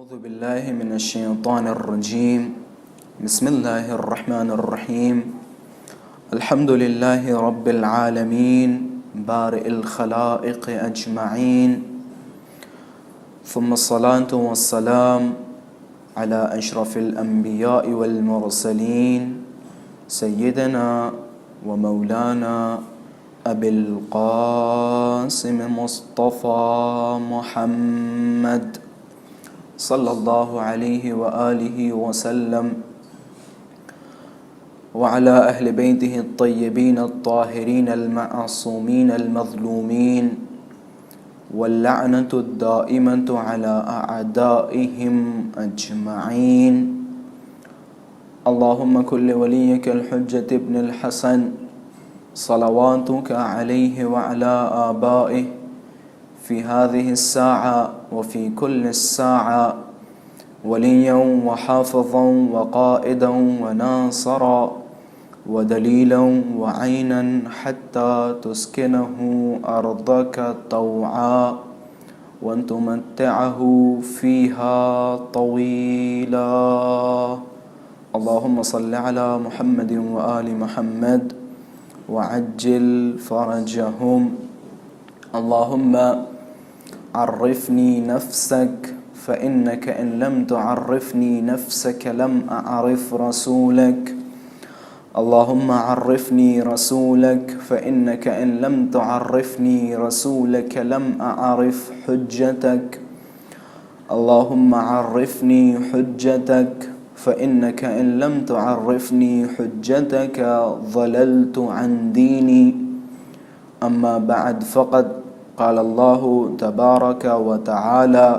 أعوذ بالله من الشيطان الرجيم. بسم الله الرحمن الرحيم. الحمد لله رب العالمين بارئ الخلائق أجمعين، ثم الصلاة والسلام على أشرف الأنبياء والمرسلين سيدنا ومولانا أبي القاسم مصطفى محمد صلى الله عليه وآله وسلم وعلى أهل بيته الطيبين الطاهرين المعصومين المظلومين، واللعنة الدائمة على أعدائهم أجمعين. اللهم كن لوليك الحجة ابن الحسن صلواتك عليه وعلى آبائه في هذه الساعة وفي كل الساعة وليا وحافظا وقائدا وناصرا ودليلا وعينا حتى تسكنه أرضك طوعا وأن تمتعه فيها طويلا. اللهم صل على محمد وآل محمد وعجل فرجهم. اللهم عرفني نفسك، فإنك إن لم تعرفني نفسك لم أعرف رسولك. اللهم عرفني رسولك، فإنك إن لم تعرفني رسولك لم أعرف حجتك. اللهم عرفني حجتك، فإنك إن لم تعرفني حجتك ضللت عن ديني. أما بعد، فقد قال الله تبارك وتعالى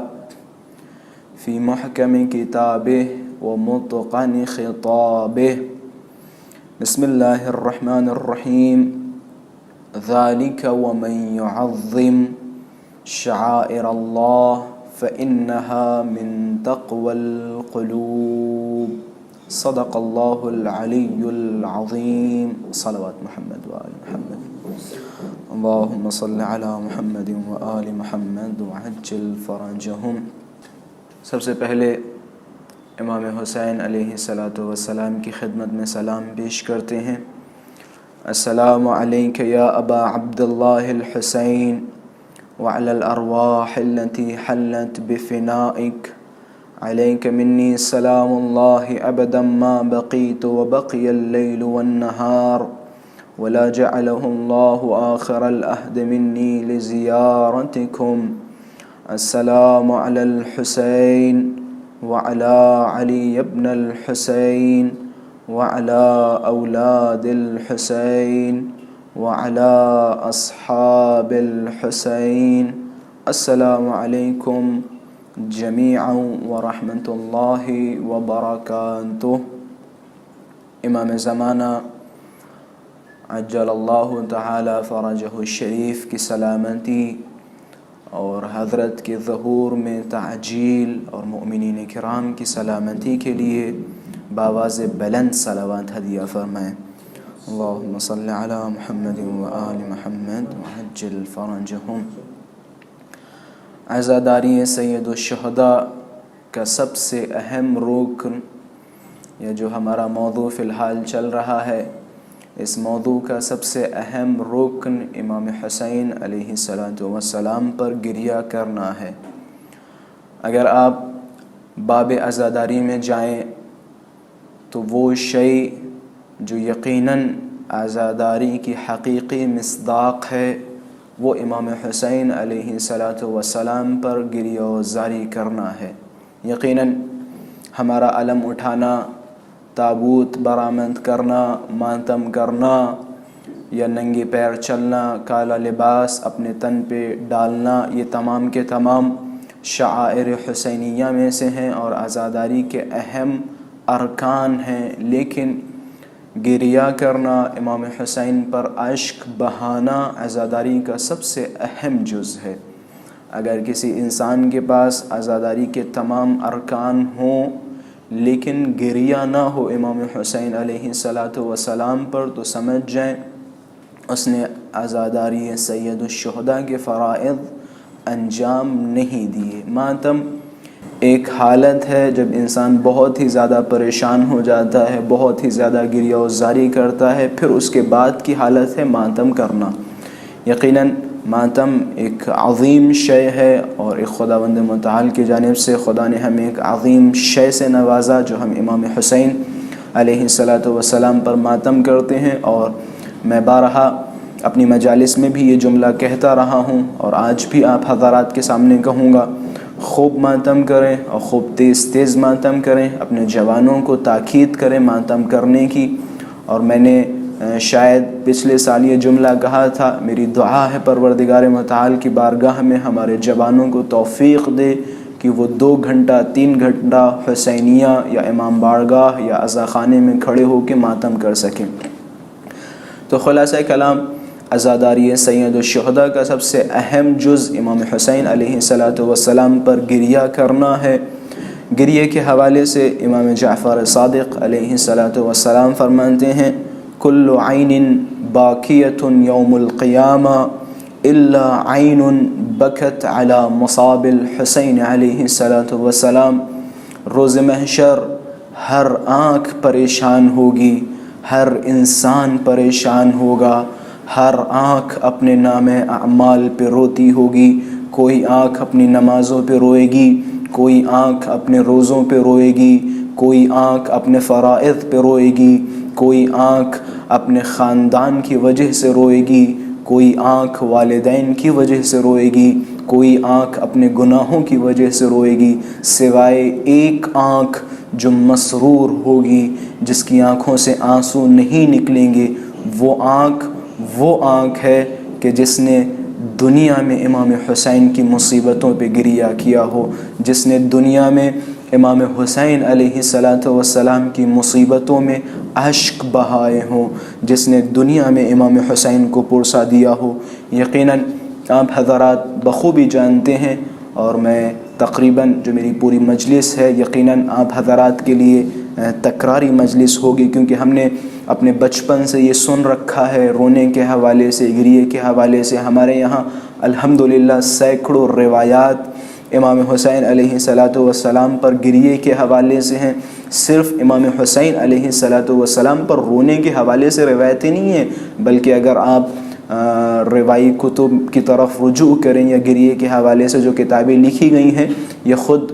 في محكم كتابه ومتقن خطابه: بسم الله الرحمن الرحيم. ذلك ومن يعظم شعائر الله فإنها من تقوى القلوب. صدق الله العلي العظيم. صلوات محمد وآل محمد. اللهم صل على محمد وآل محمد وعجل فرجهم. سب سے پہلے امام حسین علیہ السلام کی خدمت میں سلام پیش کرتے ہیں. السلام علیک یا ابا عبد اللہ الحسین وعلى الأرواح التي حلت بفنائك. عليك مني سلام الله أبدا ما بقيت وبقي الليل والنهار، ولا جعله الله آخر الأهد مني لزيارتكم. السلام على الحسين وعلى علي بن الحسين وعلى أولاد الحسين وعلى أصحاب الحسين. السلام عليكم جميعا ورحمة الله وبركاته. امام زمانہ عجل اللہ تعالی فرجہ الشریف کی سلامتی اور حضرت کے ظہور میں تعجیل اور مؤمنین کرام کی سلامتی کے لیے بآواز بلند صلوات ہدیہ فرمائیں. اللہم صل علی محمد وآل محمد وعجل فرجہم. عزاداری سید الشہداء کا سب سے اہم رکن، یا جو ہمارا موضوع فی الحال چل رہا ہے، اس موضوع کا سب سے اہم رکن امام حسین علیہ السلام پر گریہ کرنا ہے. اگر آپ باب عزاداری میں جائیں تو وہ شیء جو یقیناً عزاداری کی حقیقی مصداق ہے وہ امام حسین علیہ السلام پر گریہ و زاری کرنا ہے. یقیناً ہمارا علم اٹھانا، تابوت برآمد کرنا، ماتم کرنا یا ننگے پیر چلنا، کالا لباس اپنے تن پہ ڈالنا، یہ تمام کے تمام شعائر حسینیہ میں سے ہیں اور عزاداری کے اہم ارکان ہیں. لیکن گریہ کرنا، امام حسین پر اشک بہانا عزاداری کا سب سے اہم جز ہے. اگر کسی انسان کے پاس عزاداری کے تمام ارکان ہوں لیکن گریہ نہ ہو امام حسین علیہ السلام پر، تو سمجھ جائیں اس نے عزاداری سید الشہداء کے فرائض انجام نہیں دیے. ماتم ایک حالت ہے جب انسان بہت ہی زیادہ پریشان ہو جاتا ہے، بہت ہی زیادہ گریہ و زاری کرتا ہے، پھر اس کے بعد کی حالت ہے ماتم کرنا۔ یقیناً ماتم ایک عظیم شے ہے، اور ایک خداوند متعال کی جانب سے خدا نے ہمیں ایک عظیم شے سے نوازا، جو ہم امام حسین علیہ السلام پر ماتم کرتے ہیں۔ اور میں بارہا اپنی مجالس میں بھی یہ جملہ کہتا رہا ہوں، اور آج بھی آپ حضرات کے سامنے کہوں گا، خوب ماتم کریں اور خوب تیز تیز ماتم کریں، اپنے جوانوں کو تاکید کریں ماتم کرنے کی۔ اور میں نے شاید پچھلے سال یہ جملہ کہا تھا، میری دعا ہے پروردگار متعال کی بارگاہ میں ہمارے جوانوں کو توفیق دے کہ وہ 2 گھنٹہ 3 گھنٹہ حسینیہ یا امام بارگاہ یا عزا خانے میں کھڑے ہو کے ماتم کر سکیں۔ تو خلاصہ کلام، عزاداری سید الشہداء کا سب سے اہم جز امام حسین علیہ السلام پر گریہ کرنا ہے۔ گریہ کے حوالے سے امام جعفر صادق علیہ السلام فرماتے ہیں، کل عین باکیۃ یوم القیامہ الا عین بکت علی مصاب الحسین علیہ السلام۔ روز محشر ہر آنکھ پریشان ہوگی، ہر انسان پریشان ہوگا، ہر آنکھ اپنے نام اعمال پہ روتی ہوگی۔ کوئی آنکھ اپنی نمازوں پہ روئے گی، کوئی آنکھ اپنے روزوں پہ روئے گی، کوئی آنکھ اپنے فرائض پہ روئے گی، کوئی آنکھ اپنے خاندان کی وجہ سے روئے گی، کوئی آنکھ والدین کی وجہ سے روئے گی، کوئی آنکھ اپنے گناہوں کی وجہ سے روئے گی، سوائے ایک آنکھ جو مسرور ہوگی، جس کی آنکھوں سے آنسو نہیں نکلیں گے۔ وہ آنکھ ہے کہ جس نے دنیا میں امام حسین کی مصیبتوں پہ گریہ کیا ہو، جس نے دنیا میں امام حسین علیہ السلام کی مصیبتوں میں اشک بہائے ہوں، جس نے دنیا میں امام حسین کو پرسا دیا ہو۔ یقیناً آپ حضرات بخوبی جانتے ہیں، اور میں تقریباً جو میری پوری مجلس ہے یقیناً آپ حضرات کے لیے تکراری مجلس ہوگی، کیونکہ ہم نے اپنے بچپن سے یہ سن رکھا ہے، رونے کے حوالے سے، گریہ کے حوالے سے۔ ہمارے یہاں الحمدللہ سینکڑوں روایات امام حسین علیہ السلام پر گریہ کے حوالے سے ہیں۔ صرف امام حسین علیہ السلام پر رونے کے حوالے سے روایتیں نہیں ہیں، بلکہ اگر آپ روائی کتب کی طرف رجوع کریں یا گریہ کے حوالے سے جو کتابیں لکھی گئی ہیں، یہ خود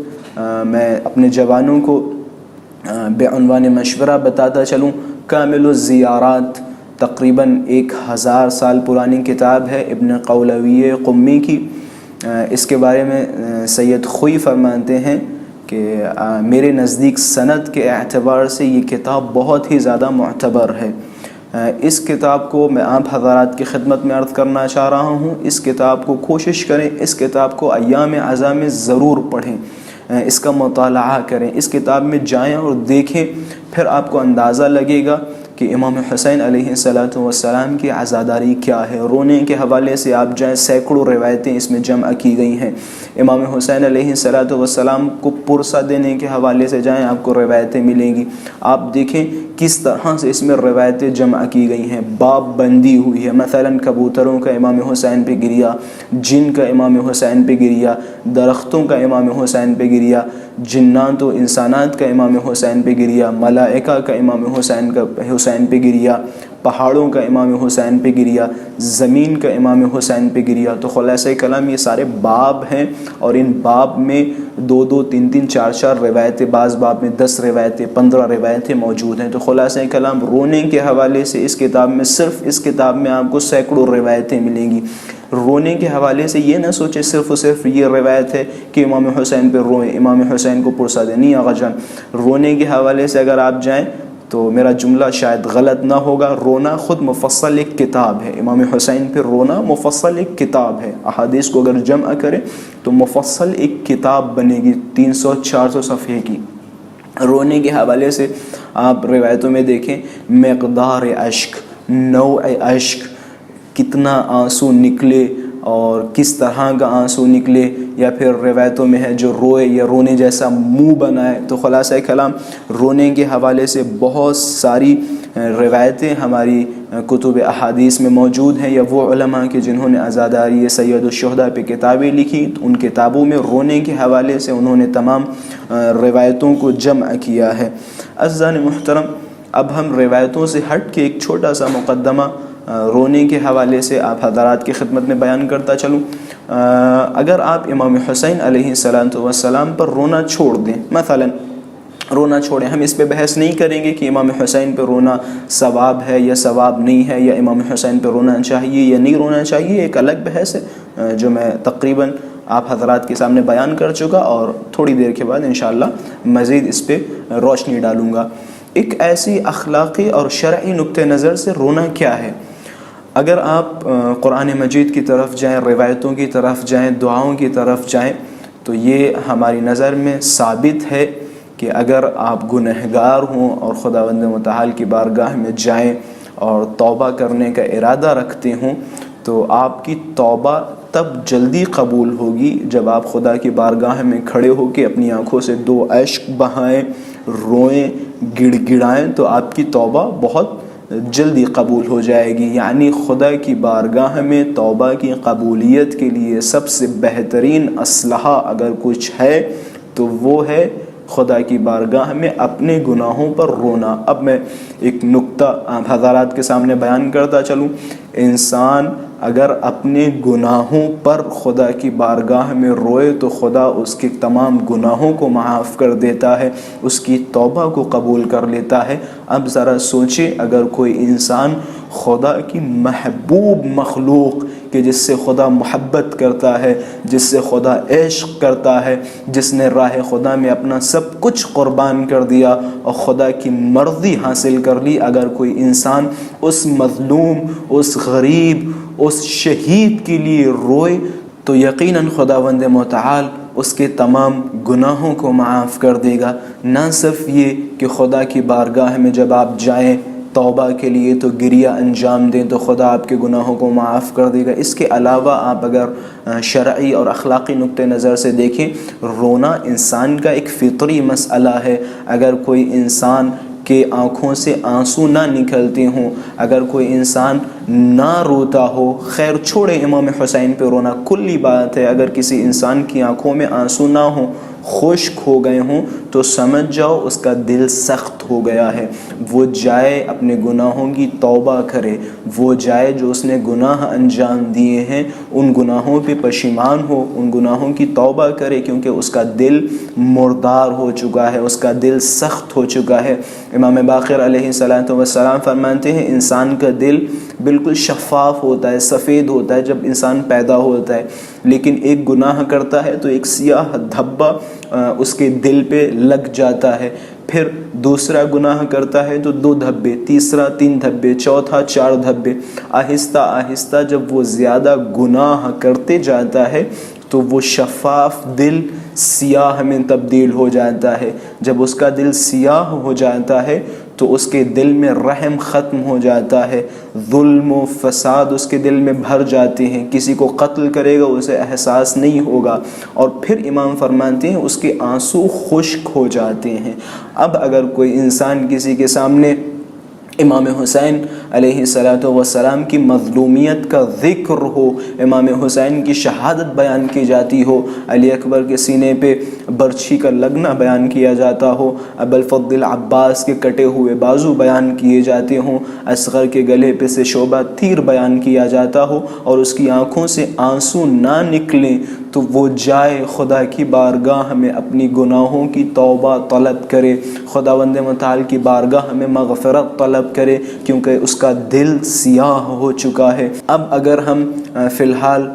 میں اپنے جوانوں کو بعنوان مشورہ بتاتا چلوں، کامل الزیارات تقریباً 1000 سال پرانی کتاب ہے ابن قولوی قمی کی۔ اس کے بارے میں سید خوئی فرماتے ہیں کہ میرے نزدیک سند کے اعتبار سے یہ کتاب بہت ہی زیادہ معتبر ہے۔ اس کتاب کو میں آپ حضرات کی خدمت میں عرض کرنا چاہ رہا ہوں، اس کتاب کو کوشش کریں، اس کتاب کو ایام عزا میں ضرور پڑھیں، اس کا مطالعہ کریں، اس کتاب میں جائیں اور دیکھیں، پھر آپ کو اندازہ لگے گا کہ امام حسین علیہ السلام کی عزاداری کیا ہے۔ رونے کے حوالے سے آپ جائیں، سینکڑوں روایتیں اس میں جمع کی گئی ہیں۔ امام حسین علیہ السلام کو پرسہ دینے کے حوالے سے جائیں، آپ کو روایتیں ملیں گی۔ آپ دیکھیں کس طرح سے اس میں روایتیں جمع کی گئی ہیں، باب بندی ہوئی ہے۔ مثلا کبوتروں کا امام حسین پہ گریہ، جن کا امام حسین پہ گریہ، درختوں کا امام حسین پہ گریہ، جنات و انسانات کا امام حسین پہ گریہ، ملائکہ کا امام حسین پہ گریہ، پہاڑوں کا امام حسین پہ گریہ، زمین کا امام حسین پہ گریہ۔ تو خلاصہ کلام یہ سارے باب ہیں، اور ان باب میں 2 3 4 روایتیں، بعض باب میں 10 روایتیں 15 روایتیں موجود ہیں۔ تو خلاصہ کلام رونے کے حوالے سے اس کتاب میں، صرف اس کتاب میں آپ کو سینکڑوں روایتیں ملیں گی۔ رونے کے حوالے سے یہ نہ سوچے صرف و صرف یہ روایت ہے کہ امام حسین پہ روئیں، امام حسین کو پرسا دیں، نہیں آقا جان۔ رونے کے حوالے سے اگر آپ جائیں تو میرا جملہ شاید غلط نہ ہوگا، رونا خود مفصل ایک کتاب ہے، امام حسین پہ رونا مفصل ایک کتاب ہے۔ احادیث کو اگر جمع کریں تو مفصل ایک کتاب بنے گی 300-400 صفحے کی۔ رونے کے حوالے سے آپ روایتوں میں دیکھیں، مقدار اشک، نوع اشک، کتنا آنسو نکلے اور کس طرح کا آنسو نکلے، یا پھر روایتوں میں ہے جو روئے یا رونے جیسا منہ بنائے۔ تو خلاصہ کلام رونے کے حوالے سے بہت ساری روایتیں ہماری کتب احادیث میں موجود ہیں، یا وہ علماء کہ جنہوں نے عزاداری سید الشہداء پہ کتابیں لکھی، ان کتابوں میں رونے کے حوالے سے انہوں نے تمام روایتوں کو جمع کیا ہے۔ عزیزان محترم، اب ہم روایتوں سے ہٹ کے ایک چھوٹا سا مقدمہ رونے کے حوالے سے آپ حضرات کی خدمت میں بیان کرتا چلوں۔ اگر آپ امام حسین علیہ السلام پر رونا چھوڑ دیں، مثلا رونا چھوڑیں، ہم اس پہ بحث نہیں کریں گے کہ امام حسین پہ رونا ثواب ہے یا ثواب نہیں ہے، یا امام حسین پہ رونا چاہیے یا نہیں رونا چاہیے، ایک الگ بحث ہے جو میں تقریباً آپ حضرات کے سامنے بیان کر چکا، اور تھوڑی دیر کے بعد انشاءاللہ مزید اس پہ روشنی ڈالوں گا۔ ایک ایسی اخلاقی اور شرعی نقطہ نظر سے رونا کیا ہے، اگر آپ قرآن مجید کی طرف جائیں، روایتوں کی طرف جائیں، دعاؤں کی طرف جائیں، تو یہ ہماری نظر میں ثابت ہے کہ اگر آپ گنہگار ہوں اور خداوند متعال کی بارگاہ میں جائیں اور توبہ کرنے کا ارادہ رکھتے ہوں، تو آپ کی توبہ تب جلدی قبول ہوگی جب آپ خدا کی بارگاہ میں کھڑے ہو کے اپنی آنکھوں سے دو اشک بہائیں، روئیں، گڑ گڑائیں، تو آپ کی توبہ بہت جلدی قبول ہو جائے گی۔ یعنی خدا کی بارگاہ میں توبہ کی قبولیت کے لیے سب سے بہترین اسلحہ اگر کچھ ہے تو وہ ہے خدا کی بارگاہ میں اپنے گناہوں پر رونا۔ اب میں ایک نقطہ آپ حضرات کے سامنے بیان کرتا چلوں۔ انسان اگر اپنے گناہوں پر خدا کی بارگاہ میں روئے تو خدا اس کے تمام گناہوں کو معاف کر دیتا ہے، اس کی توبہ کو قبول کر لیتا ہے۔ اب ذرا سوچیں، اگر کوئی انسان خدا کی محبوب مخلوق کہ جس سے خدا محبت کرتا ہے، جس سے خدا عشق کرتا ہے، جس نے راہ خدا میں اپنا سب کچھ قربان کر دیا اور خدا کی مرضی حاصل کر لی، اگر کوئی انسان اس مظلوم، اس غریب، اس شہید کے لیے روئے تو یقیناً خداوند متعال اس کے تمام گناہوں کو معاف کر دے گا۔ نہ صرف یہ کہ خدا کی بارگاہ میں جب آپ جائیں توبہ کے لیے تو گریہ انجام دیں تو خدا آپ کے گناہوں کو معاف کر دے گا، اس کے علاوہ آپ اگر شرعی اور اخلاقی نقطہ نظر سے دیکھیں، رونا انسان کا ایک فطری مسئلہ ہے۔ اگر کوئی انسان کے آنکھوں سے آنسو نہ نکلتے ہوں، اگر کوئی انسان نہ روتا ہو، خیر چھوڑے امام حسین پہ رونا کلی بات ہے، اگر کسی انسان کی آنکھوں میں آنسو نہ ہوں، خشک ہو گئے ہوں، تو سمجھ جاؤ اس کا دل سخت ہو گیا ہے، وہ جائے اپنے گناہوں کی توبہ کرے، وہ جائے جو اس نے گناہ انجام دیے ہیں ان گناہوں پہ پشیمان ہو، ان گناہوں کی توبہ کرے، کیونکہ اس کا دل مردار ہو چکا ہے، اس کا دل سخت ہو چکا ہے۔ امام باقر علیہ السلام فرماتے ہیں انسان کا دل بالکل شفاف ہوتا ہے، سفید ہوتا ہے جب انسان پیدا ہوتا ہے، لیکن ایک گناہ کرتا ہے تو ایک سیاہ دھبا اس کے دل پہ لگ جاتا ہے، پھر دوسرا گناہ کرتا ہے تو 2 دھبے، تیسرا 3 دھبے، چوتھا 4 دھبے، آہستہ آہستہ جب وہ زیادہ گناہ کرتے جاتا ہے تو وہ شفاف دل سیاہ میں تبدیل ہو جاتا ہے۔ جب اس کا دل سیاہ ہو جاتا ہے تو اس کے دل میں رحم ختم ہو جاتا ہے، ظلم و فساد اس کے دل میں بھر جاتے ہیں، کسی کو قتل کرے گا اسے احساس نہیں ہوگا، اور پھر امام فرماتے ہیں اس کے آنسو خشک ہو جاتے ہیں۔ اب اگر کوئی انسان کسی کے سامنے امام حسین علیہ السلام کی مظلومیت کا ذکر ہو، امام حسین کی شہادت بیان کی جاتی ہو، علی اکبر کے سینے پہ برچھی کا لگنا بیان کیا جاتا ہو، ابوالفضل عباس کے کٹے ہوئے بازو بیان کیے جاتے ہوں، اصغر کے گلے پہ سے شعبہ تیر بیان کیا جاتا ہو، اور اس کی آنکھوں سے آنسو نہ نکلیں، تو وہ جائے خدا کی بارگاہ میں اپنی گناہوں کی توبہ طلب کرے، خداوند متعال کی بارگاہ میں مغفرت طلب کرے، کیونکہ اس کا دل سیاہ ہو چکا ہے۔ اب اگر ہم فی الحال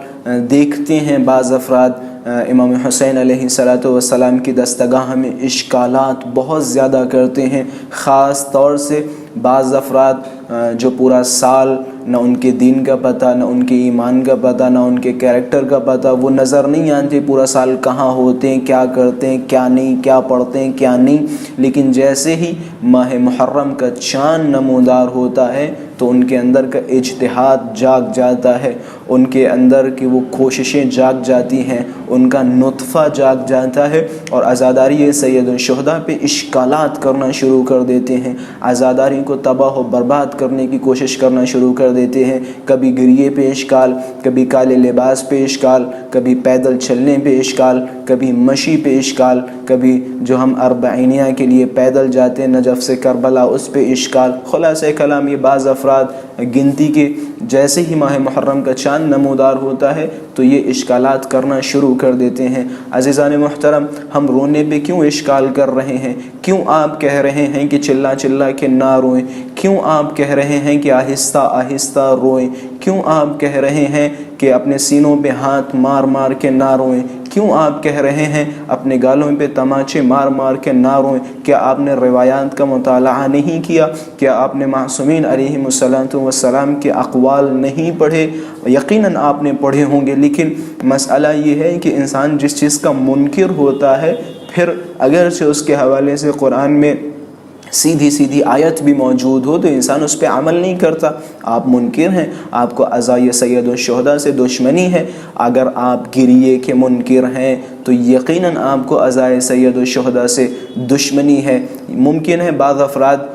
دیکھتے ہیں بعض افراد امام حسین علیہ السلام کی دستگاہ میں اشکالات بہت زیادہ کرتے ہیں، خاص طور سے بعض افراد جو پورا سال نہ ان کے دین کا پتہ، نہ ان کے ایمان کا پتہ، نہ ان کے کیریکٹر کا پتہ، وہ نظر نہیں آتے پورا سال کہاں ہوتے ہیں، کیا کرتے ہیں، کیا نہیں، کیا پڑھتے ہیں، کیا نہیں، لیکن جیسے ہی ماہ محرم کا چاند نمودار ہوتا ہے تو ان کے اندر کا اجتہاد جاگ جاتا ہے، ان کے اندر کی وہ کوششیں جاگ جاتی ہیں، ان کا نطفہ جاگ جاتا ہے، اور عزاداری سید الشہداء پہ اشکالات کرنا شروع کر دیتے ہیں، عزاداری کو تباہ و برباد کرنے کی کوشش کرنا شروع کر دیتے ہیں۔ کبھی گریے پہ اشکال، کبھی کالے لباس پہ اشکال، کبھی پیدل چلنے پہ اشکال، کبھی مشی پہ اشکال، کبھی جو ہم اربعینیہ کے لیے پیدل جاتے ہیں نجف سے کربلا اس پہ اشکال۔ خلاصہ کلام یہ بعض افراد گنتی کے جیسے ہی ماہ محرم کا چاند نمودار ہوتا ہے تو یہ اشکالات کرنا شروع کر دیتے ہیں۔ عزیزان محترم، ہم رونے پہ کیوں اشکال کر رہے ہیں؟ کیوں آپ کہہ رہے ہیں کہ چلا چلا کے نہ روئیں؟ کیوں آپ کہہ رہے ہیں کہ آہستہ آہستہ روئیں؟ کیوں آپ کہہ رہے ہیں کہ اپنے سینوں پہ ہاتھ مار مار کے نہ روئیں؟ کیوں آپ کہہ رہے ہیں اپنے گالوں پہ تماچے مار مار کے نہ روئیں؟ کیا آپ نے روایات کا مطالعہ نہیں کیا؟ کیا آپ نے معصومین علیہم السلام کے اقوال نہیں پڑھے؟ یقیناً آپ نے پڑھے ہوں گے، لیکن مسئلہ یہ ہے کہ انسان جس چیز کا منکر ہوتا ہے، پھر اگرچہ اس کے حوالے سے قرآن میں سیدھی آیت بھی موجود ہو تو انسان اس پہ عمل نہیں کرتا۔ آپ منکر ہیں، آپ کو عزائے سید الشہداء سے دشمنی ہے۔ اگر آپ گریے کے منکر ہیں تو یقیناً آپ کو عزائے سید الشہداء سے دشمنی ہے۔ ممکن ہے بعض افراد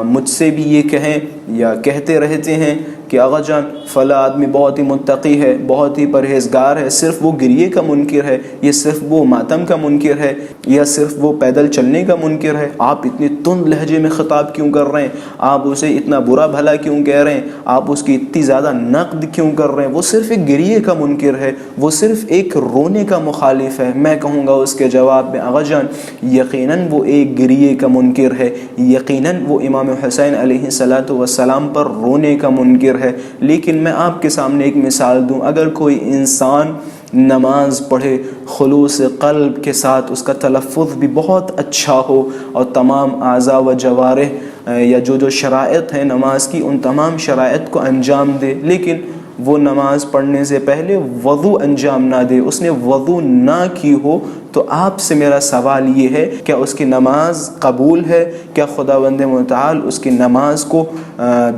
مجھ سے بھی یہ کہیں یا کہتے رہتے ہیں کہ آغا جان فلاں آدمی بہت ہی متقی ہے، بہت ہی پرہیزگار ہے، صرف وہ گریے کا منکر ہے، یہ صرف وہ ماتم کا منکر ہے، یا صرف وہ پیدل چلنے کا منکر ہے۔ آپ اتنے تند لہجے میں خطاب کیوں کر رہے ہیں؟ آپ اسے اتنا برا بھلا کیوں کہہ رہے ہیں؟ آپ اس کی اتنی زیادہ نقد کیوں کر رہے ہیں؟ وہ صرف ایک گریے کا منکر ہے، وہ صرف ایک رونے کا مخالف ہے۔ میں کہوں گا اس کے جواب میں، آغا جان یقیناً وہ ایک گریے کا منکر ہے، یقیناً وہ امام حسین علیہ السلام پر رونے کا منکر ہے۔ لیکن میں آپ کے سامنے ایک مثال دوں، اگر کوئی انسان نماز پڑھے خلوص قلب کے ساتھ، اس کا تلفظ بھی بہت اچھا ہو اور تمام اعضاء و جوارح یا جو شرائط ہیں نماز کی ان تمام شرائط کو انجام دے، لیکن وہ نماز پڑھنے سے پہلے وضو انجام نہ دے، اس نے وضو نہ کی ہو، تو آپ سے میرا سوال یہ ہے کیا اس کی نماز قبول ہے؟ کیا خداوند متعال اس کی نماز کو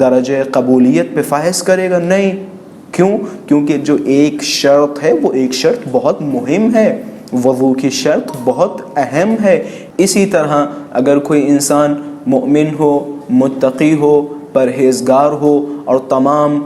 درجہ قبولیت پہ فائز کرے گا؟ نہیں۔ کیوں؟ کیونکہ جو ایک شرط ہے وہ ایک شرط بہت مہم ہے، وضو کی شرط بہت اہم ہے۔ اسی طرح اگر کوئی انسان مومن ہو، متقی ہو، پرہیزگار ہو اور تمام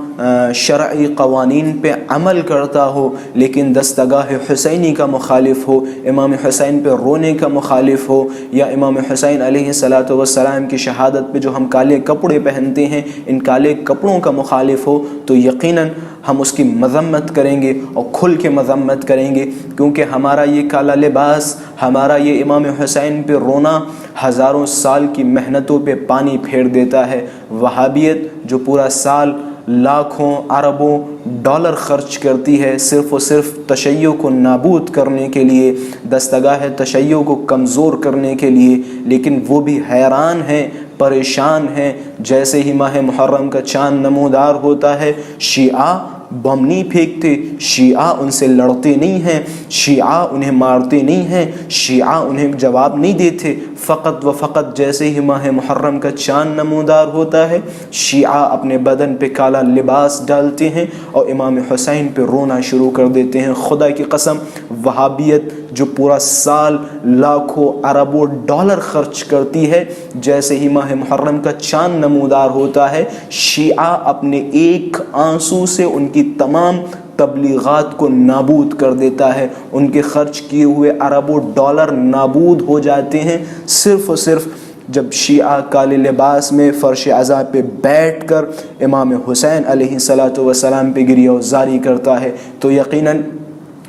شرعی قوانین پہ عمل کرتا ہو، لیکن دستگاہ حسینی کا مخالف ہو، امام حسین پہ رونے کا مخالف ہو، یا امام حسین علیہ السلام کی شہادت پہ جو ہم کالے کپڑے پہنتے ہیں ان کالے کپڑوں کا مخالف ہو، تو یقیناً ہم اس کی مذمت کریں گے اور کھل کے مذمت کریں گے، کیونکہ ہمارا یہ کالا لباس، ہمارا یہ امام حسین پہ رونا ہزاروں سال کی محنتوں پہ پانی پھیر دیتا ہے۔ وہابیت جو پورا سال لاکھوں اربوں ڈالر خرچ کرتی ہے صرف و صرف تشیع کو نابود کرنے کے لیے، دستگاہ تشیع کو کمزور کرنے کے لیے، لیکن وہ بھی حیران ہیں، پریشان ہیں۔ جیسے ہی ماہ محرم کا چاند نمودار ہوتا ہے، شیعہ بم نہیں پھینکتے، شیعہ ان سے لڑتے نہیں ہیں، شیعہ انہیں مارتے نہیں ہیں، شیعہ انہیں جواب نہیں دیتے۔ فقط و فقط جیسے ہی ماہ محرم کا چاند نمودار ہوتا ہے، شیعہ اپنے بدن پہ کالا لباس ڈالتے ہیں اور امام حسین پہ رونا شروع کر دیتے ہیں۔ خدا کی قسم، وہابیت جو پورا سال لاکھوں اربوں ڈالر خرچ کرتی ہے، جیسے ہی ماہ محرم کا چاند نمودار ہوتا ہے، شیعہ اپنے ایک آنسو سے ان کی تمام تبلیغات کو نابود کر دیتا ہے، ان کے خرچ کیے ہوئے اربوں ڈالر نابود ہو جاتے ہیں، صرف اور صرف جب شیعہ کالے لباس میں فرش عزا پہ بیٹھ کر امام حسین علیہ السلام پہ گریہ زاری کرتا ہے۔ تو یقیناً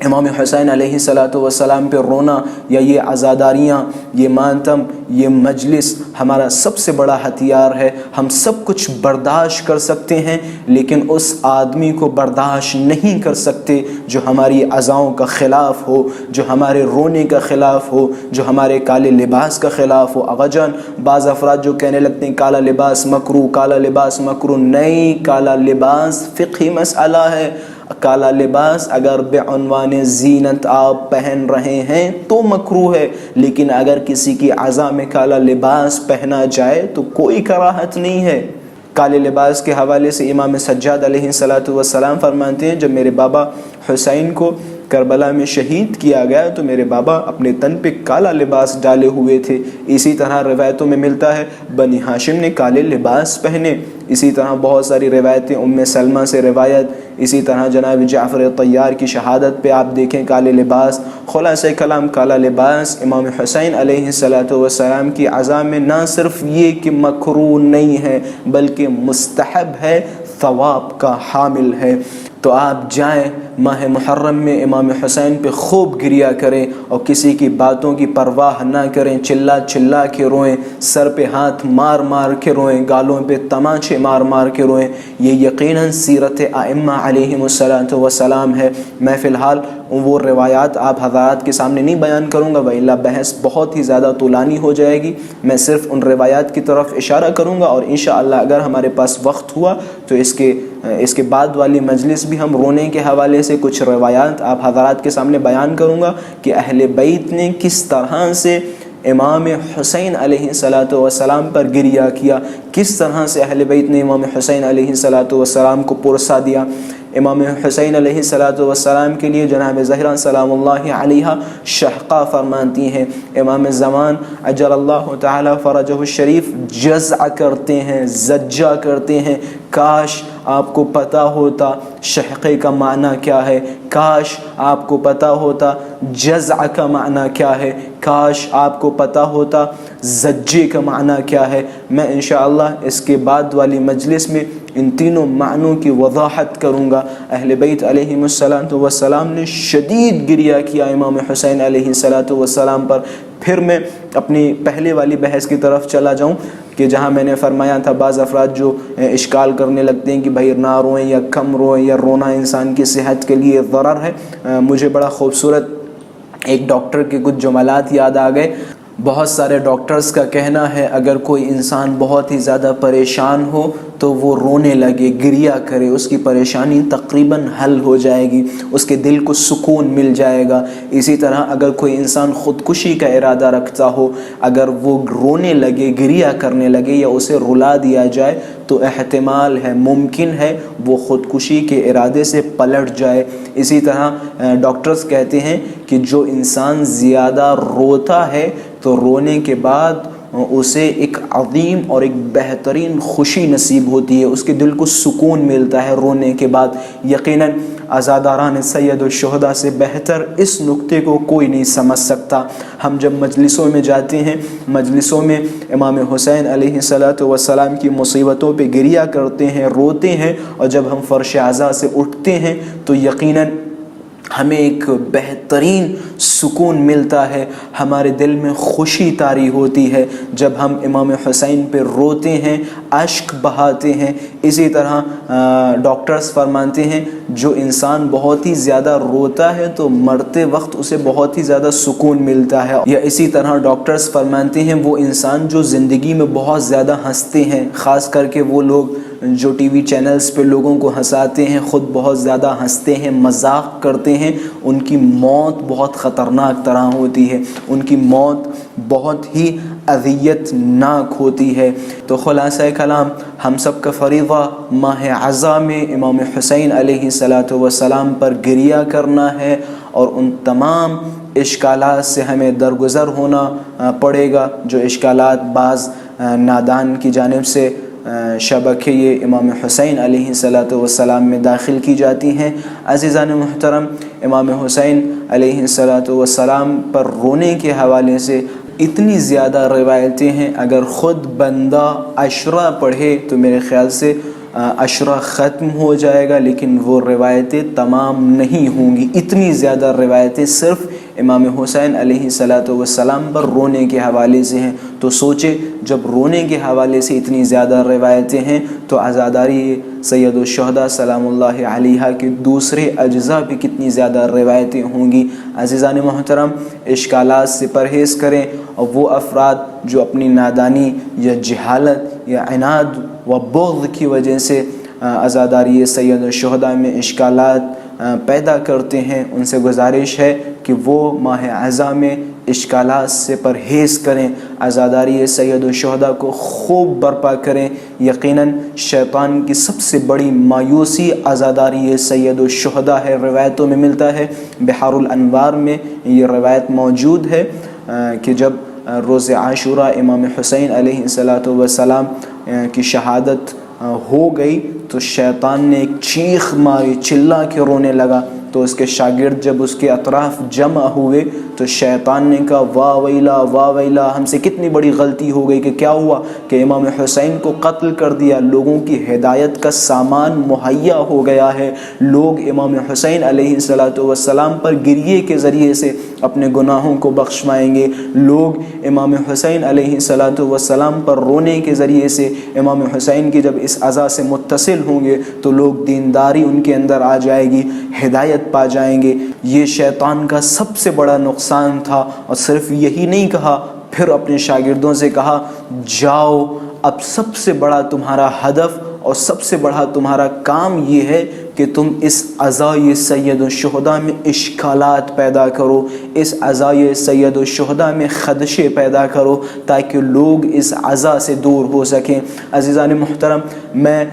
امام حسین علیہ السلام پہ رونا یا یہ عزاداریاں، یہ ماتم، یہ مجلس ہمارا سب سے بڑا ہتھیار ہے۔ ہم سب کچھ برداشت کر سکتے ہیں، لیکن اس آدمی کو برداشت نہیں کر سکتے جو ہماری عزاؤں کا خلاف ہو، جو ہمارے رونے کا خلاف ہو، جو ہمارے کالے لباس کا خلاف ہو۔ آغا جان بعض افراد جو کہنے لگتے ہیں کالا لباس مکروہ، کالا لباس مکروہ، نہیں، کالا لباس فقہی مسئلہ ہے۔ کالا لباس اگر بعنوان زینت آپ پہن رہے ہیں تو مکروہ ہے، لیکن اگر کسی کی عزا میں کالا لباس پہنا جائے تو کوئی کراہت نہیں ہے۔ کالے لباس کے حوالے سے امام سجاد علیہ السلام فرماتے ہیں جب میرے بابا حسین کو کربلا میں شہید کیا گیا تو میرے بابا اپنے تن پہ کالا لباس ڈالے ہوئے تھے۔ اسی طرح روایتوں میں ملتا ہے بنی ہاشم نے کالے لباس پہنے۔ اسی طرح بہت ساری روایتیں، ام سلمہ سے روایت، اسی طرح جناب جعفر طیار کی شہادت پہ آپ دیکھیں کالے لباس۔ خلاصہ کلام کالا لباس امام حسین علیہ السلام کی عزا میں نہ صرف یہ کہ مکروہ نہیں ہے بلکہ مستحب ہے، ثواب کا حامل ہے۔ تو آپ جائیں ماہ محرم میں امام حسین پہ خوب گریہ کریں اور کسی کی باتوں کی پرواہ نہ کریں، چلا چلا کے روئیں، سر پہ ہاتھ مار مار کے روئیں، گالوں پہ تماچے مار مار کے روئیں۔ یہ یقیناً سیرت ائمہ علیہم السلام ہے۔ میں فی الحال وہ روایات آپ حضرات کے سامنے نہیں بیان کروں گا، وإلا بحث بہت ہی زیادہ طولانی ہو جائے گی۔ میں صرف ان روایات کی طرف اشارہ کروں گا، اور انشاءاللہ اگر ہمارے پاس وقت ہوا تو اس کے بعد والی مجلس بھی ہم رونے کے حوالے سے کچھ روایات آپ حضرات کے سامنے بیان کروں گا کہ اہل بیت نے کس طرح سے امام حسین علیہ السلام پر گریہ کیا، کس طرح سے اہل بیت نے امام حسین علیہ السلام کو پرسا دیا۔ امام حسین علیہ السلام کے لیے جناب زہرا سلام اللہ علیہا شہقہ فرماتی ہیں، امام زمان اجل اللہ تعالی فرجہ الشریف جزع کرتے ہیں، زجہ کرتے ہیں، کاش آپ کو پتہ ہوتا شہقے کا معنی کیا ہے، کاش آپ کو پتہ ہوتا جزع کا معنی کیا ہے، کاش آپ کو پتہ ہوتا زجے کا معنی کیا ہے۔ میں انشاءاللہ اس کے بعد والی مجلس میں ان تینوں معنوں کی وضاحت کروں گا۔ اہل بیت علیہم السلام نے شدید گریہ کیا امام حسین علیہ السلام پر۔ پھر میں اپنی پہلے والی بحث کی طرف چلا جاؤں کہ جہاں میں نے فرمایا تھا بعض افراد جو اشکال کرنے لگتے ہیں کہ بھائی نہ روئیں یا کم روئیں یا رونا انسان کی صحت کے لیے ضرر ہے۔ مجھے بڑا خوبصورت ایک ڈاکٹر کے کچھ جملات یاد آ گئے۔ بہت سارے ڈاکٹرز کا کہنا ہے اگر کوئی انسان بہت ہی زیادہ پریشان ہو تو وہ رونے لگے، گریہ کرے، اس کی پریشانی تقریباً حل ہو جائے گی، اس کے دل کو سکون مل جائے گا۔ اسی طرح اگر کوئی انسان خودکشی کا ارادہ رکھتا ہو، اگر وہ رونے لگے، گریہ کرنے لگے یا اسے رلا دیا جائے تو احتمال ہے، ممکن ہے وہ خودکشی کے ارادے سے پلٹ جائے۔ اسی طرح ڈاکٹرز کہتے ہیں کہ جو انسان زیادہ روتا ہے تو رونے کے بعد اسے ایک عظیم اور ایک بہترین خوشی نصیب ہوتی ہے، اس کے دل کو سکون ملتا ہے رونے کے بعد۔ یقیناً عزاداران سید الشہداء سے بہتر اس نقطے کو کوئی نہیں سمجھ سکتا۔ ہم جب مجلسوں میں جاتے ہیں، مجلسوں میں امام حسین علیہ السلام کی مصیبتوں پہ گریہ کرتے ہیں، روتے ہیں، اور جب ہم فرش عزا سے اٹھتے ہیں تو یقیناً ہمیں ایک بہترین سکون ملتا ہے، ہمارے دل میں خوشی طاری ہوتی ہے جب ہم امام حسین پہ روتے ہیں، اشک بہاتے ہیں۔ اسی طرح ڈاکٹرز فرماتے ہیں جو انسان بہت ہی زیادہ روتا ہے تو مرتے وقت اسے بہت ہی زیادہ سکون ملتا ہے۔ یا اسی طرح ڈاکٹرز فرماتے ہیں وہ انسان جو زندگی میں بہت زیادہ ہنستے ہیں، خاص کر کے وہ لوگ جو ٹی وی چینلز پہ لوگوں کو ہنساتے ہیں، خود بہت زیادہ ہنستے ہیں، مذاق کرتے ہیں، ان کی موت بہت خطرناک طرح ہوتی ہے، ان کی موت بہت ہی اذیت ناک ہوتی ہے۔ تو خلاصہ کلام ہم سب کا فریضہ ماہ عزا میں امام حسین علیہ السلام پر گریہ کرنا ہے، اور ان تمام اشکالات سے ہمیں درگزر ہونا پڑے گا جو اشکالات بعض نادان کی جانب سے شبکے امام حسین علیہ السلام میں داخل کی جاتی ہیں۔ عزیزان محترم، امام حسین علیہ السلام پر رونے کے حوالے سے اتنی زیادہ روایتیں ہیں، اگر خود بندہ عشرہ پڑھے تو میرے خیال سے عشرہ ختم ہو جائے گا، لیکن وہ روایتیں تمام نہیں ہوں گی۔ اتنی زیادہ روایتیں صرف امام حسین علیہ السلام پر رونے کے حوالے سے ہیں۔ تو سوچے جب رونے کے حوالے سے اتنی زیادہ روایتیں ہیں تو عزاداری سید الشہداء سلام اللہ علیہ کے دوسرے اجزاء بھی کتنی زیادہ روایتیں ہوں گی۔ عزیزان محترم، اشکالات سے پرہیز کریں، اور وہ افراد جو اپنی نادانی یا جہالت یا عناد و بغض کی وجہ سے عزاداری سید الشہداء میں اشکالات پیدا کرتے ہیں، ان سے گزارش ہے کہ وہ ماہ عزا میں اشکالات سے پرہیز کریں، عزاداری سید الشہداء کو خوب برپا کریں۔ یقیناً شیطان کی سب سے بڑی مایوسی عزاداری سید الشہداء ہے۔ روایتوں میں ملتا ہے، بحار الانوار میں یہ روایت موجود ہے کہ جب روز عاشوراء امام حسین علیہ السلام کی شہادت ہو گئی تو شیطان نے ایک چیخ ماری، چلا کے رونے لگا۔ تو اس کے شاگرد جب اس کے اطراف جمع ہوئے تو شیطان نے کہا واہ ویلا واہ ویلا، ہم سے کتنی بڑی غلطی ہو گئی کہ کیا ہوا کہ امام حسین کو قتل کر دیا، لوگوں کی ہدایت کا سامان مہیا ہو گیا ہے، لوگ امام حسین علیہ السلام پر گریے کے ذریعے سے اپنے گناہوں کو بخشوائیں گے، لوگ امام حسین علیہ السلام پر رونے کے ذریعے سے امام حسین کی جب اس عزا سے متصل ہوں گے تو لوگ دینداری ان کے اندر آ جائے گی، ہدایت پا جائیں گے۔ یہ شیطان کا سب سے بڑا نقصان تھا۔ اور صرف یہی نہیں کہا، پھر اپنے شاگردوں سے کہا جاؤ، اب سب سے بڑا تمہارا ہدف اور سب سے بڑا تمہارا کام یہ ہے کہ تم اس عزائے سید الشہداء میں اشکالات پیدا کرو، اس عزائے سید الشہداء میں خدشے پیدا کرو تاکہ لوگ اس عزا سے دور ہو سکیں۔ عزیزان محترم، میں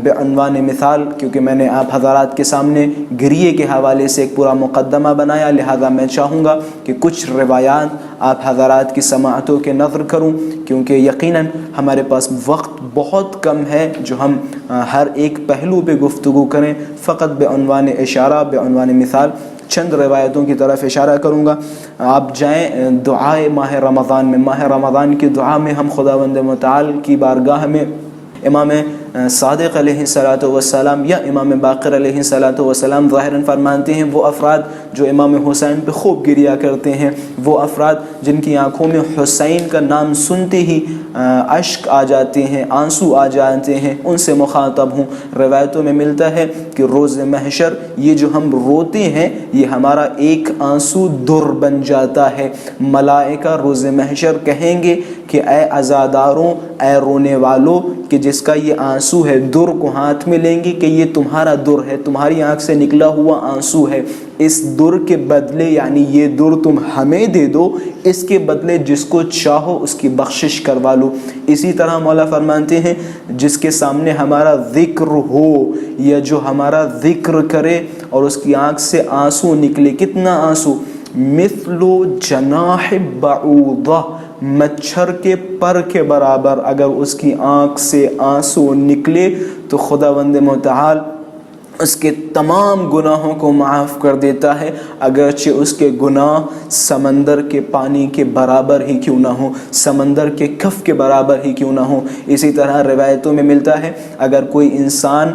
بعنوان مثال، کیونکہ میں نے آپ حضرات کے سامنے گریے کے حوالے سے ایک پورا مقدمہ بنایا، لہذا میں چاہوں گا کہ کچھ روایات آپ حضرات کی سماعتوں کے نظر کروں، کیونکہ یقیناً ہمارے پاس وقت بہت کم ہے جو ہم ہر ایک پہلو پہ گفتگو کریں۔ فقط بعنوان اشارہ، بعنوان مثال چند روایتوں کی طرف اشارہ کروں گا۔ آپ جائیں دعائے ماہ رمضان میں، ماہ رمضان کی دعا میں ہم خداوند متعال کی بارگاہ میں امام صادق علیہ السلام یا امام باقر علیہ السلام ظاہراً فرمانتے ہیں وہ افراد جو امام حسین پہ خوب گریا کرتے ہیں، وہ افراد جن کی آنکھوں میں حسین کا نام سنتے ہی اشک آ جاتے ہیں، آنسو آ جاتے ہیں، ان سے مخاطب ہوں۔ روایتوں میں ملتا ہے کہ روز محشر یہ جو ہم روتے ہیں یہ ہمارا ایک آنسو در بن جاتا ہے۔ ملائکہ روز محشر کہیں گے کہ اے عزاداروں، اے رونے والوں، کہ جس کا یہ آنسو ہے، در کو ہاتھ میں لیں گے کہ یہ تمہارا در ہے، تمہاری آنکھ سے نکلا ہوا آنسو ہے، اس در کے بدلے یعنی یہ در تم ہمیں دے دو، اس کے بدلے جس کو چاہو اس کی بخشش کروا لو۔ اسی طرح مولا فرماتے ہیں جس کے سامنے ہمارا ذکر ہو یا جو ہمارا ذکر کرے اور اس کی آنکھ سے آنسو نکلے، کتنا آنسو؟ مثل جناح بعوضہ، مچھر کے پر کے برابر اگر اس کی آنکھ سے آنسو نکلے تو خداوند متعال اس کے تمام گناہوں کو معاف کر دیتا ہے، اگرچہ اس کے گناہ سمندر کے پانی کے برابر ہی کیوں نہ ہو، سمندر کے کف کے برابر ہی کیوں نہ ہو۔ اسی طرح روایتوں میں ملتا ہے اگر کوئی انسان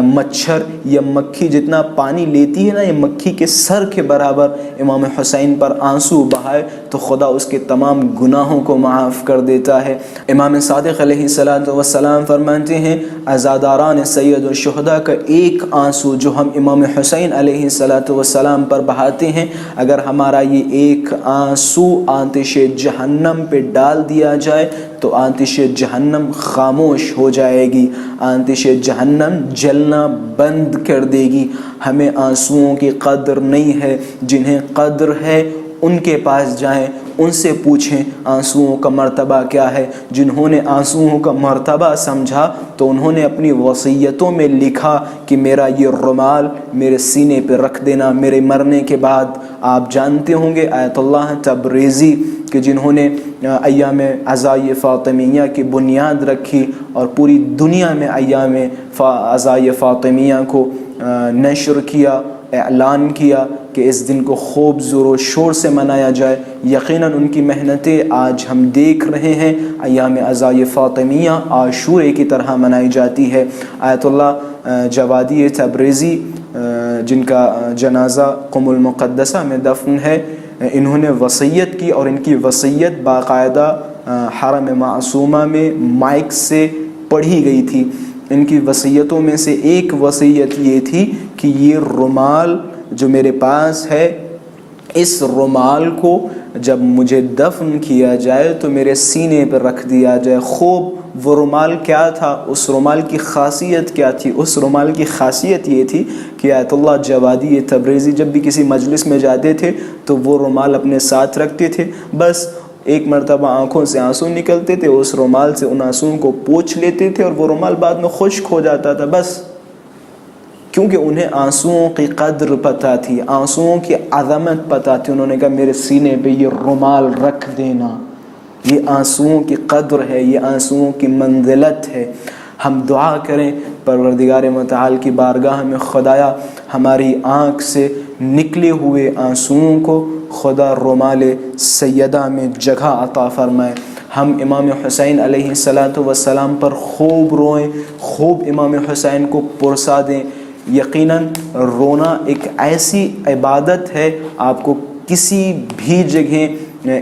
مچھر یا مکھی جتنا پانی لیتی ہے نا، یہ مکھی کے سر کے برابر امام حسین پر آنسو بہائے تو خدا اس کے تمام گناہوں کو معاف کر دیتا ہے۔ امام صادق علیہ السلام فرماتے ہیں عزاداران سید الشہداء کا ایک آنسو جو ہم امام حسین علیہ السلام پر بہاتے ہیں، اگر ہمارا یہ ایک آنسو آتش جہنم پہ ڈال دیا جائے تو آتش جہنم خاموش ہو جائے گی، آتش جہنم جلنا بند کر دے گی۔ ہمیں آنسوؤں کی قدر نہیں ہے، جنہیں قدر ہے ان کے پاس جائیں، ان سے پوچھیں آنسوؤں کا مرتبہ کیا ہے۔ جنہوں نے آنسوؤں کا مرتبہ سمجھا تو انہوں نے اپنی وصیتوں میں لکھا کہ میرا یہ رومال میرے سینے پہ رکھ دینا میرے مرنے کے بعد۔ آپ جانتے ہوں گے آیت اللہ تبریزی کہ جنہوں نے ایام عزائے فاطمیہ کی بنیاد رکھی اور پوری دنیا میں ایام عزائے فاطمیہ کو نشر کیا، اعلان کیا کہ اس دن کو خوب زور و شور سے منایا جائے۔ یقیناً ان کی محنتیں آج ہم دیکھ رہے ہیں، ایام عزائے فاطمیہ عاشورے کی طرح منائی جاتی ہے۔ آیت اللہ جوادی تبریزی جن کا جنازہ قم المقدسہ میں دفن ہے، انہوں نے وصیت کی اور ان کی وصیت باقاعدہ حرم معصومہ میں مائک سے پڑھی گئی تھی۔ ان کی وصیتوں میں سے ایک وصیت یہ تھی کہ یہ رومال جو میرے پاس ہے، اس رومال کو جب مجھے دفن کیا جائے تو میرے سینے پر رکھ دیا جائے۔ خوب وہ رومال کیا تھا، اس رومال کی خاصیت کیا تھی؟ اس رومال کی خاصیت یہ تھی کہ آیت اللہ جوادی تبریزی جب بھی کسی مجلس میں جاتے تھے تو وہ رومال اپنے ساتھ رکھتے تھے، بس ایک مرتبہ آنکھوں سے آنسو نکلتے تھے، اس رومال سے ان آنسوؤں کو پوچھ لیتے تھے اور وہ رومال بعد میں خشک ہو جاتا تھا، بس کیونکہ انہیں آنسوؤں کی قدر پتہ تھی، آنسوؤں کی عظمت پتہ تھی۔ انہوں نے کہا میرے سینے پہ یہ رومال رکھ دینا، یہ آنسوؤں کی قدر ہے، یہ آنسوؤں کی منزلت ہے۔ ہم دعا کریں پروردگار متعال کی بارگاہ میں، خدایا ہماری آنکھ سے نکلے ہوئے آنسوؤں کو خدا رومال سیدہ میں جگہ عطا فرمائے۔ ہم امام حسین علیہ السلام پر خوب روئیں، خوب امام حسین کو پرسا دیں۔ یقیناً رونا ایک ایسی عبادت ہے، آپ کو کسی بھی جگہ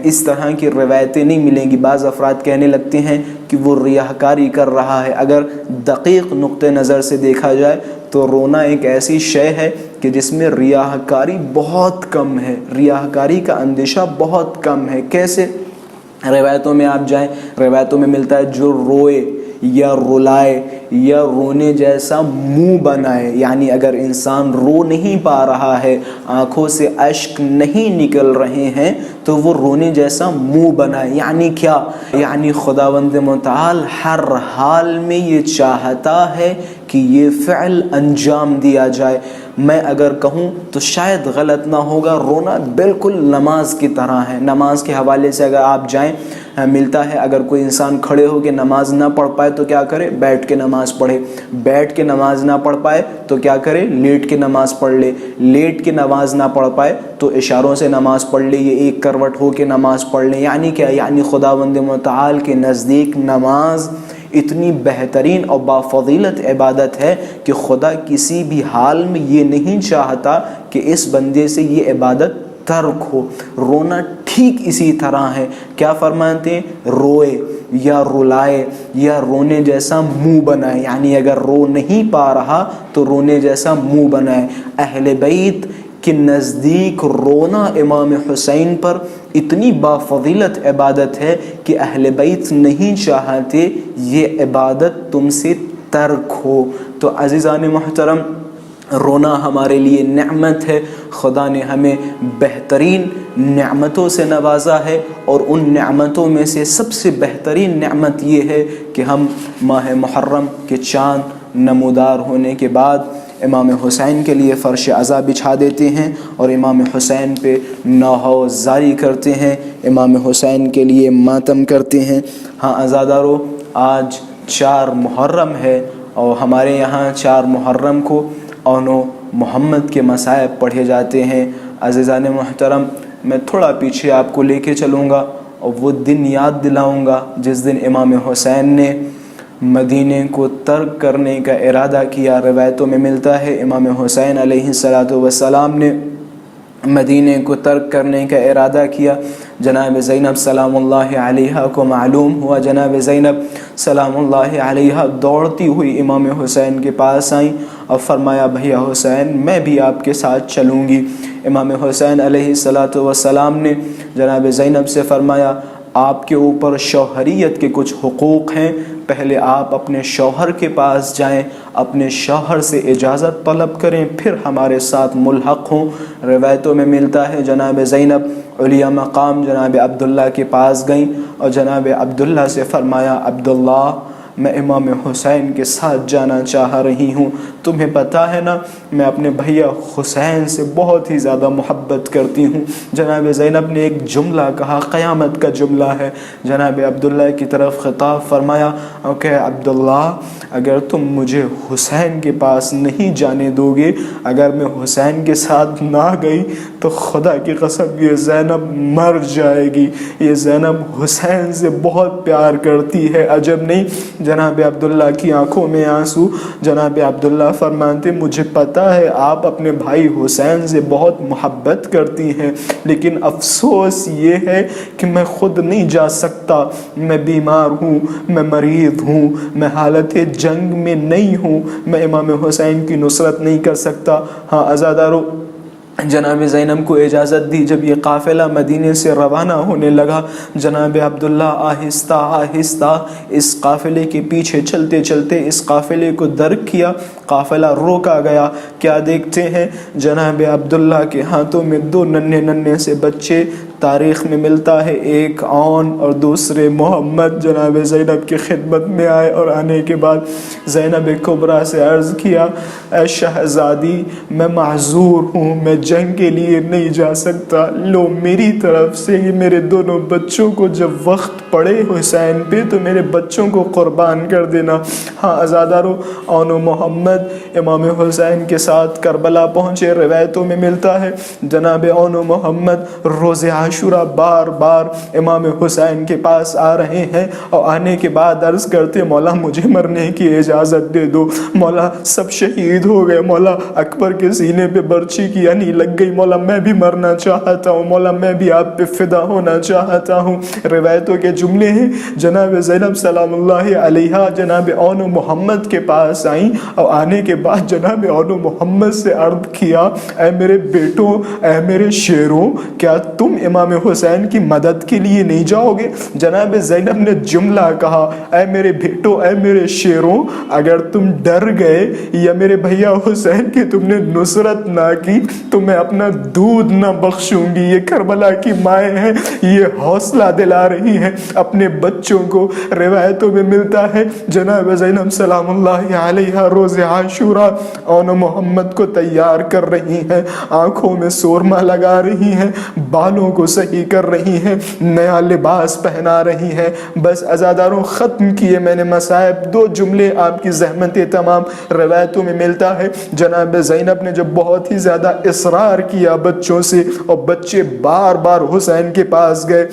اس طرح کی روایتیں نہیں ملیں گی۔ بعض افراد کہنے لگتے ہیں کہ وہ ریاکاری کر رہا ہے، اگر دقیق نقطہ نظر سے دیکھا جائے تو رونا ایک ایسی شے ہے کہ جس میں ریاکاری بہت کم ہے، ریاکاری کا اندیشہ بہت کم ہے۔ کیسے؟ روایتوں میں آپ جائیں، روایتوں میں ملتا ہے جو روئے یا رلائے یا رونے جیسا منہ بنائے، یعنی اگر انسان رو نہیں پا رہا ہے، آنکھوں سے اشک نہیں نکل رہے ہیں تو وہ رونے جیسا منہ بنائے۔ یعنی کیا؟ یعنی خداوند متعال ہر حال میں یہ چاہتا ہے کہ یہ فعل انجام دیا جائے۔ میں اگر کہوں تو شاید غلط نہ ہوگا، رونا بالکل نماز کی طرح ہے۔ نماز کے حوالے سے اگر آپ جائیں ملتا ہے، اگر کوئی انسان کھڑے ہو کے نماز نہ پڑھ پائے تو کیا کرے؟ بیٹھ کے نماز پڑھے۔ بیٹھ کے نماز نہ پڑھ پائے تو کیا کرے؟ لیٹ کے نماز پڑھ لے۔ لیٹ کے نماز نہ پڑھ پائے تو اشاروں سے نماز پڑھ لے، یہ ایک کروٹ ہو کے نماز پڑھ لے۔ یعنی کیا؟ یعنی خداوند متعال کے نزدیک نماز اتنی بہترین اور بافضیلت عبادت ہے کہ خدا کسی بھی حال میں یہ نہیں چاہتا کہ اس بندے سے یہ عبادت ترک ہو۔ رونا ٹھیک اسی طرح ہے۔ کیا فرماتے ہیں؟ روئے یا رلائے یا رونے جیسا منہ بنائے، یعنی اگر رو نہیں پا رہا تو رونے جیسا منہ بنائے۔ اہل بیت کے نزدیک رونا امام حسین پر اتنی بافضیلت عبادت ہے کہ اہل بیت نہیں چاہتے یہ عبادت تم سے ترک ہو۔ تو عزیزان محترم، رونا ہمارے لیے نعمت ہے، خدا نے ہمیں بہترین نعمتوں سے نوازا ہے، اور ان نعمتوں میں سے سب سے بہترین نعمت یہ ہے کہ ہم ماہ محرم کے چاند نمودار ہونے کے بعد امام حسین کے لیے فرش عزا بچھا دیتے ہیں اور امام حسین پہ نوحہ زاری کرتے ہیں، امام حسین کے لیے ماتم کرتے ہیں۔ ہاں عزادارو، آج 4 محرم ہے اور ہمارے یہاں 4 محرم کو اونو محمد کے مصائب پڑھے جاتے ہیں۔ عزیزان محترم، میں تھوڑا پیچھے آپ کو لے کے چلوں گا اور وہ دن یاد دلاؤں گا جس دن امام حسین نے مدینے کو ترک کرنے کا ارادہ کیا۔ روایتوں میں ملتا ہے امام حسین علیہ السلام نے مدینے کو ترک کرنے کا ارادہ کیا۔ جناب زینب سلام اللہ علیہا کو معلوم ہوا، جناب زینب سلام اللہ علیہا دوڑتی ہوئی امام حسین کے پاس آئیں اور فرمایا بھیا حسین میں بھی آپ کے ساتھ چلوں گی۔ امام حسین علیہ السلام نے جناب زینب سے فرمایا آپ کے اوپر شوہریت کے کچھ حقوق ہیں، پہلے آپ اپنے شوہر کے پاس جائیں، اپنے شوہر سے اجازت طلب کریں، پھر ہمارے ساتھ ملحق ہوں۔ روایتوں میں ملتا ہے جناب زینب علیہ مقام جناب عبداللہ کے پاس گئیں اور جناب عبداللہ سے فرمایا عبداللہ میں امام حسین کے ساتھ جانا چاہ رہی ہوں، تمہیں پتہ ہے نا میں اپنے بھیا حسین سے بہت ہی زیادہ محبت کرتی ہوں۔ جناب زینب نے ایک جملہ کہا، قیامت کا جملہ ہے۔ جناب عبداللہ کی طرف خطاب فرمایا کہ عبداللہ اگر تم مجھے حسین کے پاس نہیں جانے دو گے، اگر میں حسین کے ساتھ نہ گئی تو خدا کی قسم یہ زینب مر جائے گی، یہ زینب حسین سے بہت پیار کرتی ہے۔ عجب نہیں، جناب عبداللہ کی آنکھوں میں آنسو۔ جناب عبداللہ فرماتے مجھے پتہ ہے آپ اپنے بھائی حسین سے بہت محبت کرتی ہیں، لیکن افسوس یہ ہے کہ میں خود نہیں جا سکتا، میں بیمار ہوں، میں مریض ہوں، میں حالت جنگ میں نہیں ہوں، میں امام حسین کی نصرت نہیں کر سکتا۔ ہاں عزادارو، جناب زینب کو اجازت دی. جب یہ قافلہ مدینے سے روانہ ہونے لگا, جناب عبداللہ آہستہ آہستہ اس قافلے کے پیچھے چلتے چلتے اس قافلے کو درک کیا. قافلہ روکا گیا. کیا دیکھتے ہیں, جناب عبداللہ کے ہاتھوں میں دو ننھے ننھے سے بچے. تاریخ میں ملتا ہے ایک عون اور دوسرے محمد جناب زینب کی خدمت میں آئے, اور آنے کے بعد زینب کبریٰ سے عرض کیا, اے شہزادی میں معذور ہوں, میں جنگ کے لیے نہیں جا سکتا, لو میری طرف سے یہ میرے دونوں بچوں کو جب وقت پڑے حسین پہ تو میرے بچوں کو قربان کر دینا. ہاں عزادارو, عون و محمد امام حسین کے ساتھ کربلا پہنچے. روایتوں میں ملتا ہے جناب عون و محمد روز عاشورہ بار بار امام حسین کے پاس آ رہے ہیں, اور آنے کے بعد عرض کرتے, مولا مجھے مرنے کی اجازت دے دو, مولا سب شہید ہو گئے, مولا اکبر کے سینے پہ برچی کی یعنی لگ گئی, مولا میں بھی مرنا چاہتا ہوں, مولا میں بھی آپ پہ فدا ہونا چاہتا ہوں. روایتوں کے جملے ہیں جناب زینب سلام اللہ علیہا جناب عون و محمد کے پاس آئیں, اور آنے کے بعد جناب عون و محمد سے عرض کیا, اے میرے بیٹوں, اے میرے شیروں, کیا تم امام حسین کی مدد کے لیے نہیں جاؤ گے؟ جناب زینب نے جملہ کہا, اے میرے بیٹوں, اے میرے شیروں, اگر تم ڈر گئے یا میرے بھیا حسین کی تم نے نصرت نہ کی تو میں اپنا دودھ نہ بخشوں گی. یہ کربلا کی مائیں ہیں, یہ حوصلہ دلا رہی ہیں اپنے بچوں کو. روایتوں میں ملتا ہے جناب زینب سلام اللہ علیہا روز عاشورہ عون و محمد کو تیار کر رہی ہیں, آنکھوں میں سرما لگا رہی ہیں, بالوں کو صحیح کر رہی ہیں, نیا لباس پہنا رہی ہیں. بس عزاداروں ختم کیے میں نے مصائب. دو جملے آپ کی زحمت تمام. روایتوں میں ملتا ہے جناب زینب نے جب بہت ہی زیادہ اصرار کیا بچوں سے, اور بچے بار بار حسین کے پاس گئے,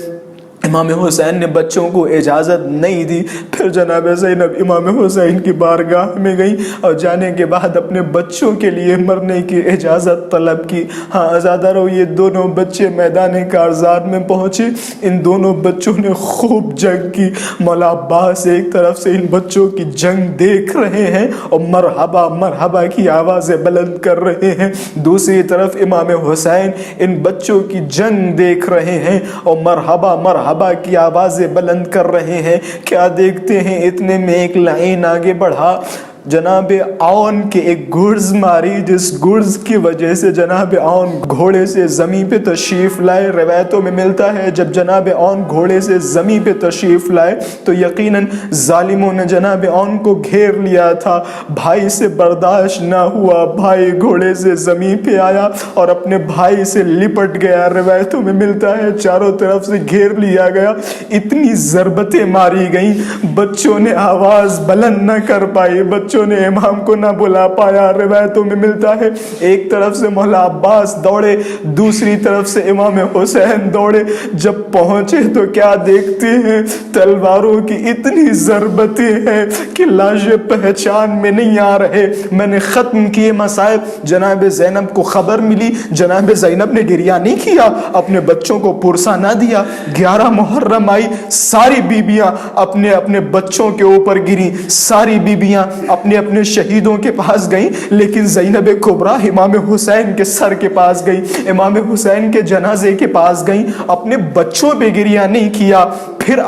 امام حسین نے بچوں کو اجازت نہیں دی. پھر جناب زینب امام حسین کی بارگاہ میں گئی اور جانے کے بعد اپنے بچوں کے لیے مرنے کی اجازت طلب کی. ہاں عزادارو, یہ دونوں بچے میدان کارزار میں پہنچے. ان دونوں بچوں نے خوب جنگ کی. مولا عباس ایک طرف سے ان بچوں کی جنگ دیکھ رہے ہیں اور مرحبا مرحبا کی آوازیں بلند کر رہے ہیں. دوسری طرف امام حسین ان بچوں کی جنگ دیکھ رہے ہیں اور مرحبا مرحبا کی آوازیں بلند کر رہے ہیں. کیا دیکھتے ہیں, اتنے میں ایک لائن آگے بڑھا, جناب عون کے ایک گرز ماری, جس گرز کی وجہ سے جناب عون گھوڑے سے زمین پہ تشریف لائے. روایتوں میں ملتا ہے جب جناب عون گھوڑے سے زمین پہ تشریف لائے تو یقیناً ظالموں نے جناب عون کو گھیر لیا تھا. بھائی سے برداشت نہ ہوا, بھائی گھوڑے سے زمین پہ آیا اور اپنے بھائی سے لپٹ گیا. روایتوں میں ملتا ہے چاروں طرف سے گھیر لیا گیا, اتنی ضربتیں ماری گئیں, بچوں نے آواز بلند نہ کر پائی, بچوں نے امام کو نہ بلا پایا. روایتوں میں ملتا ہے ایک طرف سے مولا عباس دوڑے, دوسری طرف سے امام حسین دوڑے. جب پہنچے تو کیا دیکھتے ہیں, تلواروں کی اتنی ضربتیں ہیں کہ لاشیں پہچان میں نہیں آ رہے. میں نے ختم کیے مصائب. جناب زینب کو خبر ملی, جناب زینب نے گریہ نہیں کیا, اپنے بچوں کو پرسا نہ دیا. 11 محرم آئی, ساری بیبیاں اپنے اپنے بچوں کے اوپر گری, ساری بیبیاں اپنے شہیدوں کے پاس گئیں, لیکن زینب کبریٰ امام حسین کے سر کے پاس گئی, امام حسین کے جنازے کے پاس گئیں, اپنے بچوں پہ گریہ نہیں کیا. پھر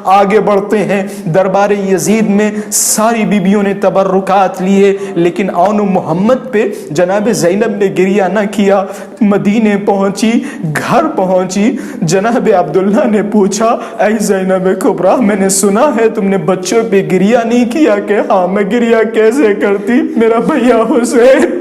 آگے بڑھتے ہیں. دربار یزید میں ساری بیبیوں نے تبرکات لیے, لیکن عون و محمد پہ جناب زینب نے گریہ نہ کیا. مدینے پہنچی, گھر پہنچی, جناب عبداللہ نے پوچھا, اے زینب کبریٰ, میں نے سنا ہے تم نے بچوں پہ گریہ نہیں کیا. کہ ہاں, میں گریہ کیسے کرتی, میرا بھیا حسین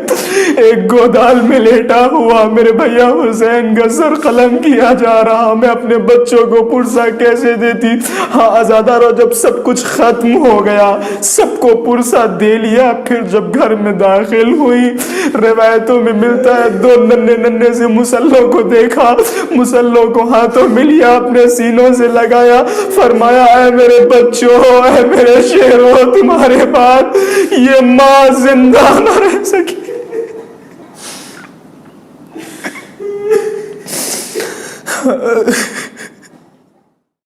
ایک گودال میں لیٹا ہوا, میرے بھیا حسین کا سر قلم کیا جا رہا, میں اپنے بچوں کو پرسا کیسے دیتی. ہاں عزادارو, جب سب کچھ ختم ہو گیا, سب کو پرسا دے لیا, پھر جب گھر میں داخل ہوئی, روایتوں میں ملتا ہے 2 ننھے سے مسلوں کو دیکھا, مسلوں کو ہاتھوں میں لیا, اپنے سینوں سے لگایا, فرمایا, اے میرے بچوں, اے میرے شیروں, تمہارے بعد یہ ماں زندہ نہ رہ سکی.